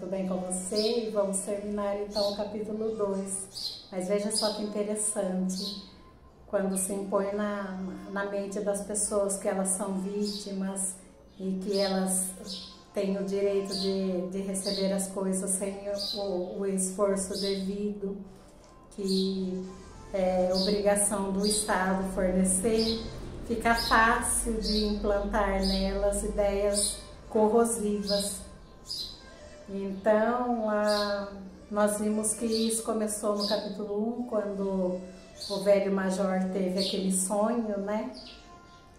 tudo bem com você? E vamos terminar então o capítulo 2. Mas veja só que interessante, quando se impõe na mente das pessoas que elas são vítimas e que elas têm o direito de receber as coisas sem o esforço devido, que é obrigação do Estado fornecer, fica fácil de implantar nelas ideias corrosivas. Então, nós vimos que isso começou no capítulo 1, quando o velho major teve aquele sonho, né?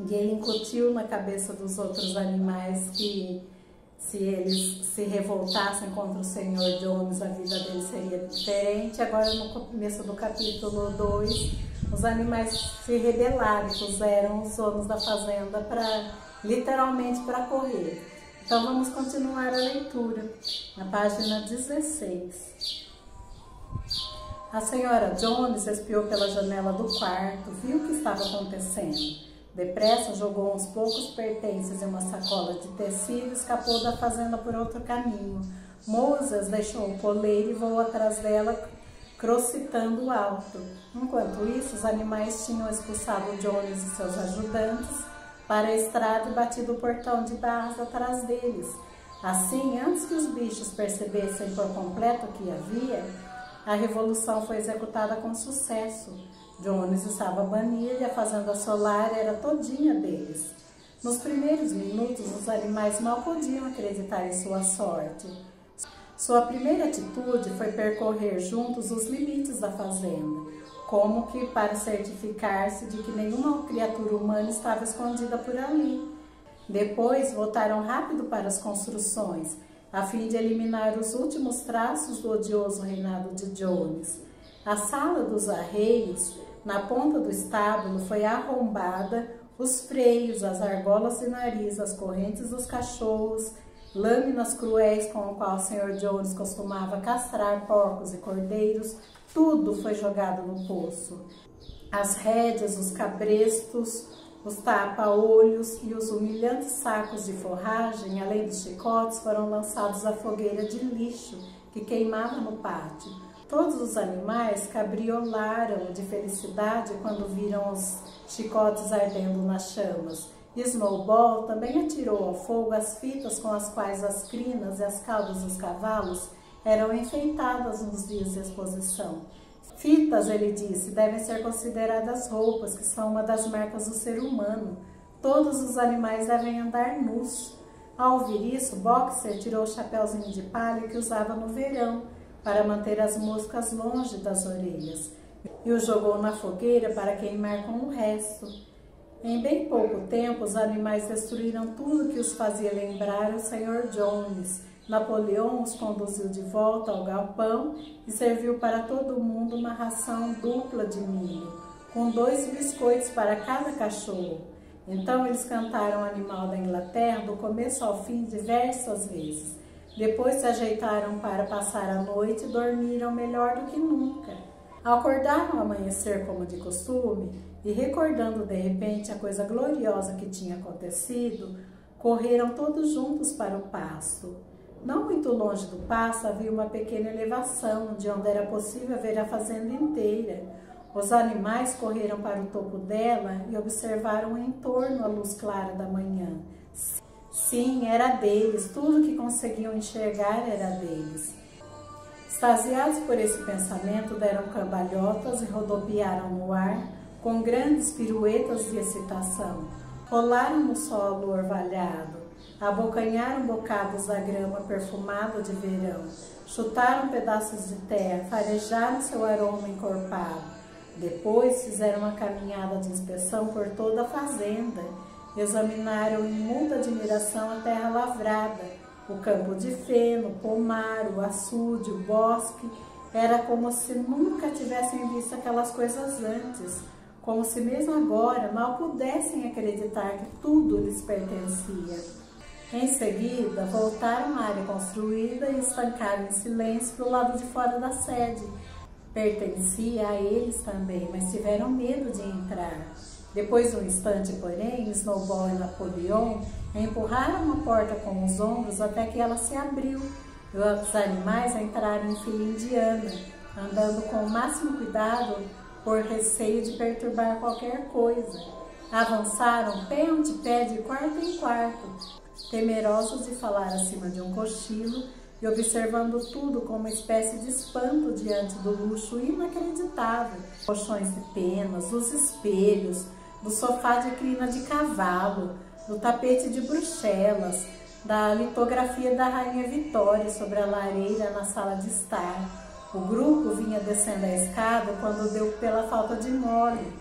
E ele incutiu na cabeça dos outros animais que se eles se revoltassem contra o Senhor Jones, a vida deles seria diferente. Agora, no começo do capítulo 2, os animais se rebelaram e puseram os donos da fazenda literalmente para correr. Então, vamos continuar a leitura, na página 16. A senhora Jones espiou pela janela do quarto, viu o que estava acontecendo. Depressa jogou uns poucos pertences em uma sacola de tecido e escapou da fazenda por outro caminho. Moses deixou o poleiro e voou atrás dela, crocitando alto. Enquanto isso, os animais tinham expulsado Jones e seus ajudantes para a estrada e batido o portão de barras atrás deles. Assim, antes que os bichos percebessem por completo o que havia, a revolução foi executada com sucesso. Jones estava banido e a fazenda solar era todinha deles. Nos primeiros minutos, os animais mal podiam acreditar em sua sorte. Sua primeira atitude foi percorrer juntos os limites da fazenda, como que para certificar-se de que nenhuma criatura humana estava escondida por ali. Depois, voltaram rápido para as construções, a fim de eliminar os últimos traços do odioso reinado de Jones. A sala dos arreios, na ponta do estábulo, foi arrombada, os freios, as argolas de nariz, as correntes dos cachorros, lâminas cruéis com o qual o Sr. Jones costumava castrar porcos e cordeiros, tudo foi jogado no poço. As rédeas, os cabrestos, os tapa-olhos e os humilhantes sacos de forragem, além dos chicotes, foram lançados à fogueira de lixo que queimava no pátio. Todos os animais cabriolaram de felicidade quando viram os chicotes ardendo nas chamas. E Snowball também atirou ao fogo as fitas com as quais as crinas e as caudas dos cavalos eram enfeitadas nos dias de exposição. Fitas, ele disse, devem ser consideradas roupas, que são uma das marcas do ser humano. Todos os animais devem andar nus. Ao ouvir isso, Boxer tirou o chapéuzinho de palha que usava no verão, para manter as moscas longe das orelhas, e o jogou na fogueira para queimar com o resto. Em bem pouco tempo, os animais destruíram tudo que os fazia lembrar o Sr. Jones. Napoleão os conduziu de volta ao galpão e serviu para todo mundo uma ração dupla de milho, com 2 biscoitos para cada cachorro. Então eles cantaram o Animal da Inglaterra do começo ao fim diversas vezes. Depois se ajeitaram para passar a noite e dormiram melhor do que nunca. Acordaram ao amanhecer como de costume e, recordando de repente a coisa gloriosa que tinha acontecido, correram todos juntos para o pasto. Não muito longe do pasto havia uma pequena elevação, de onde era possível ver a fazenda inteira. Os animais correram para o topo dela e observaram em torno a luz clara da manhã. Sim, era deles, tudo que conseguiam enxergar era deles. Extasiados por esse pensamento, deram cambalhotas e rodopiaram no ar, com grandes piruetas de excitação. Rolaram no solo orvalhado, abocanharam bocados da grama perfumada de verão, chutaram pedaços de terra, farejaram seu aroma encorpado. Depois fizeram uma caminhada de inspeção por toda a fazenda. Examinaram em muita admiração a terra lavrada, o campo de feno, o pomar, o açude, o bosque. Era como se nunca tivessem visto aquelas coisas antes, como se mesmo agora mal pudessem acreditar que tudo lhes pertencia. Em seguida, voltaram à área construída e estancaram em silêncio para o lado de fora da sede. Pertencia a eles também, mas tiveram medo de entrar. Depois de um instante, porém, Snowball e Napoleão empurraram a porta com os ombros até que ela se abriu. e os animais entraram em fila indiana, andando com o máximo cuidado por receio de perturbar qualquer coisa. Avançaram pé ante pé de quarto em quarto, temerosos de falar acima de um cochilo e observando tudo com uma espécie de espanto diante do luxo inacreditável. Colchões de penas, dos espelhos, do sofá de crina de cavalo, do tapete de Bruxelas, da litografia da Rainha Vitória sobre a lareira na sala de estar. O grupo vinha descendo a escada quando deu pela falta de Molly.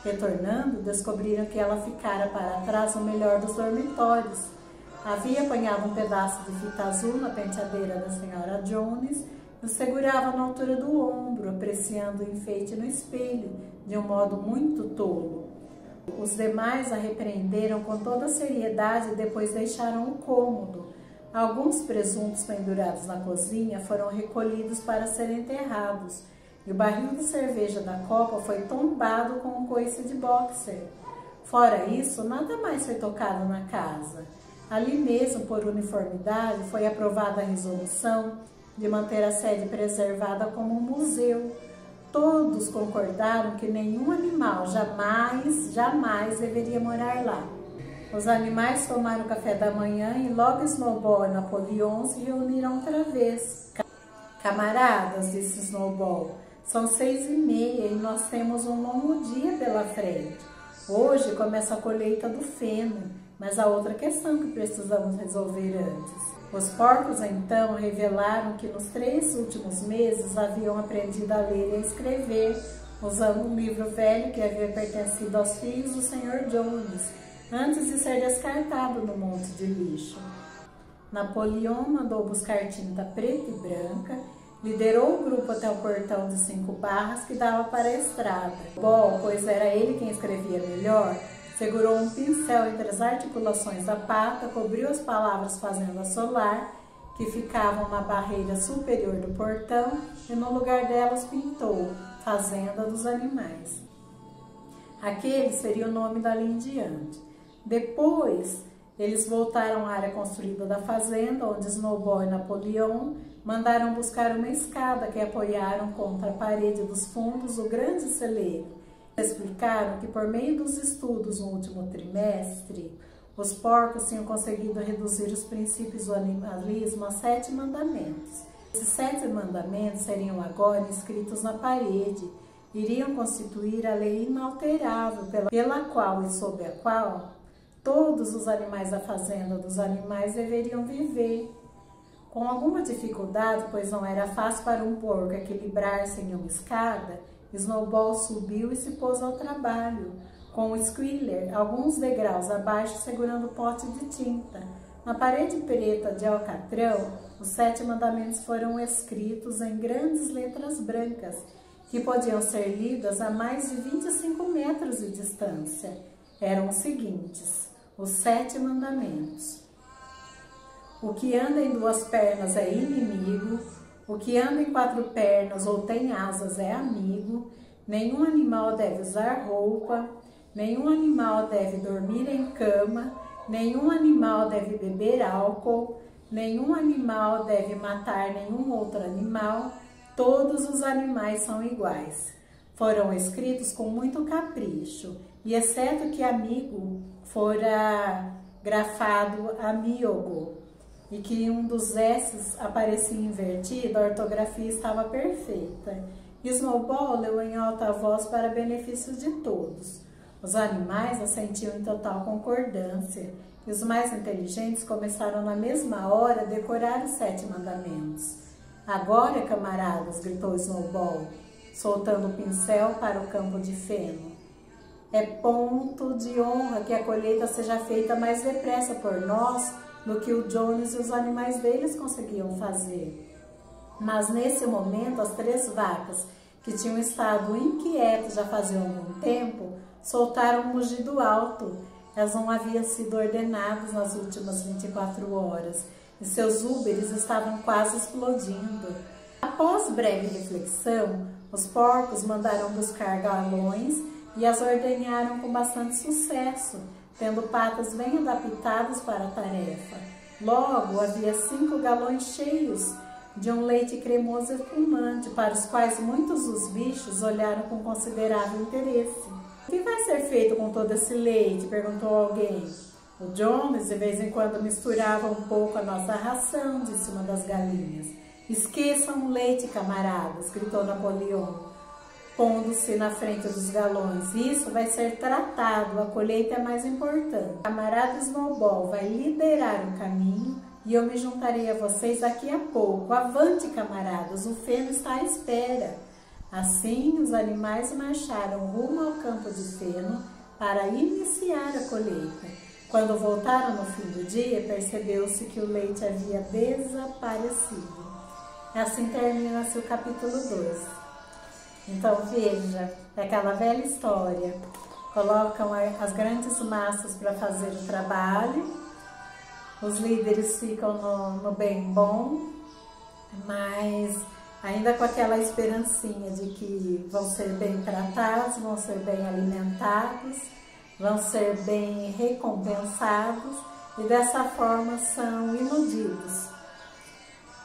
Retornando, descobriram que ela ficara para trás no melhor dos dormitórios. Havia apanhado um pedaço de fita azul na penteadeira da senhora Jones e o segurava na altura do ombro, apreciando o enfeite no espelho, de um modo muito tolo. Os demais a repreenderam com toda a seriedade e depois deixaram o cômodo. Alguns presuntos pendurados na cozinha foram recolhidos para serem enterrados, e o barril de cerveja da copa foi tombado com um coice de boxer. Fora isso, nada mais foi tocado na casa. Ali mesmo, por uniformidade, foi aprovada a resolução de manter a sede preservada como um museu. Todos concordaram que nenhum animal jamais deveria morar lá. Os animais tomaram café da manhã e logo Snowball e Napoleão se reuniram outra vez. Camaradas, disse Snowball, são 6h30 e nós temos um longo dia pela frente. Hoje começa a colheita do feno, mas há outra questão que precisamos resolver antes. Os porcos, então, revelaram que nos 3 últimos meses haviam aprendido a ler e a escrever, usando um livro velho que havia pertencido aos filhos do Sr. Jones, antes de ser descartado no monte de lixo. Napoleão mandou buscar tinta preta e branca, liderou o grupo até o portão de 5 barras que dava para a estrada. Bom, pois era ele quem escrevia melhor, segurou um pincel entre as articulações da pata, cobriu as palavras Fazenda Solar, que ficavam na barreira superior do portão, e no lugar delas pintou Fazenda dos Animais. Aquele seria o nome dali em diante. Depois, eles voltaram à área construída da fazenda, onde Snowball e Napoleão mandaram buscar uma escada que apoiaram contra a parede dos fundos do grande celeiro. Explicaram que por meio dos estudos no último trimestre, os porcos tinham conseguido reduzir os princípios do animalismo a 7 mandamentos. Esses 7 mandamentos seriam agora inscritos na parede, iriam constituir a lei inalterável pela qual e sob a qual todos os animais da fazenda dos animais deveriam viver. Com alguma dificuldade, pois não era fácil para um porco equilibrar-se em uma escada, Snowball subiu e se pôs ao trabalho, com o Squealer alguns degraus abaixo segurando o pote de tinta. Na parede preta de alcatrão, os 7 mandamentos foram escritos em grandes letras brancas, que podiam ser lidas a mais de 25 metros de distância. Eram os seguintes: os 7 mandamentos. O que anda em 2 pernas é inimigo, o que anda em 4 pernas ou tem asas é amigo, nenhum animal deve usar roupa, nenhum animal deve dormir em cama, nenhum animal deve beber álcool, nenhum animal deve matar nenhum outro animal, todos os animais são iguais. Foram escritos com muito capricho, e exceto que amigo fora grafado amíogo, e que um dos S's aparecia invertido, a ortografia estava perfeita. Snowball leu em alta voz para benefício de todos. Os animais assentiam em total concordância, e os mais inteligentes começaram na mesma hora a decorar os 7 mandamentos. Agora, camaradas, gritou Snowball, soltando o pincel para o campo de feno. É ponto de honra que a colheita seja feita mais depressa por nós do que o Jones e os animais deles conseguiam fazer. Mas nesse momento, as 3 vacas, que tinham estado inquietas já fazia algum tempo, soltaram um mugido alto. Elas não haviam sido ordenadas nas últimas 24 horas e seus úberes estavam quase explodindo. Após breve reflexão, os porcos mandaram buscar galões e as ordenharam com bastante sucesso, tendo patas bem adaptadas para a tarefa. Logo, havia 5 galões cheios de um leite cremoso e espumante, para os quais muitos dos bichos olharam com considerável interesse. O que vai ser feito com todo esse leite? Perguntou alguém. O Jones de vez em quando misturava um pouco a nossa ração, disse uma das galinhas. Esqueçam o leite, camaradas, gritou Napoleão, pondo-se na frente dos galões. Isso vai ser tratado, a colheita é mais importante. O camarada Snowball vai liderar o caminho e eu me juntarei a vocês daqui a pouco. Avante, camaradas, o feno está à espera. Assim, os animais marcharam rumo ao campo de feno para iniciar a colheita. Quando voltaram no fim do dia, percebeu-se que o leite havia desaparecido. Assim termina-se o capítulo 2. Então veja, é aquela velha história. Colocam as grandes massas para fazer o trabalho. Os líderes ficam no bem bom, mas ainda com aquela esperancinha de que vão ser bem tratados, vão ser bem alimentados, vão ser bem recompensados e dessa forma são iludidos.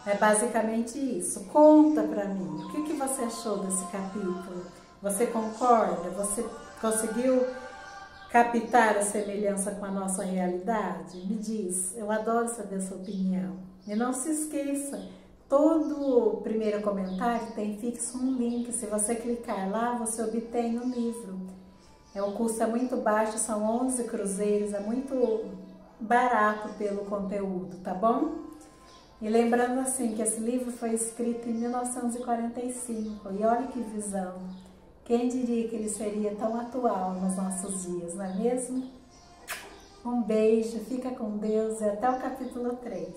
É basicamente isso. Conta pra mim, o que você achou desse capítulo? Você concorda? Você conseguiu captar a semelhança com a nossa realidade? Me diz, eu adoro saber a sua opinião. E não se esqueça, todo primeiro comentário tem fixo um link. Se você clicar lá, você obtém um livro. O custo é muito baixo, são 11 cruzeiros, é muito barato pelo conteúdo, tá bom? E lembrando assim que esse livro foi escrito em 1945, e olha que visão! Quem diria que ele seria tão atual nos nossos dias, não é mesmo? Um beijo, fica com Deus e até o capítulo 3.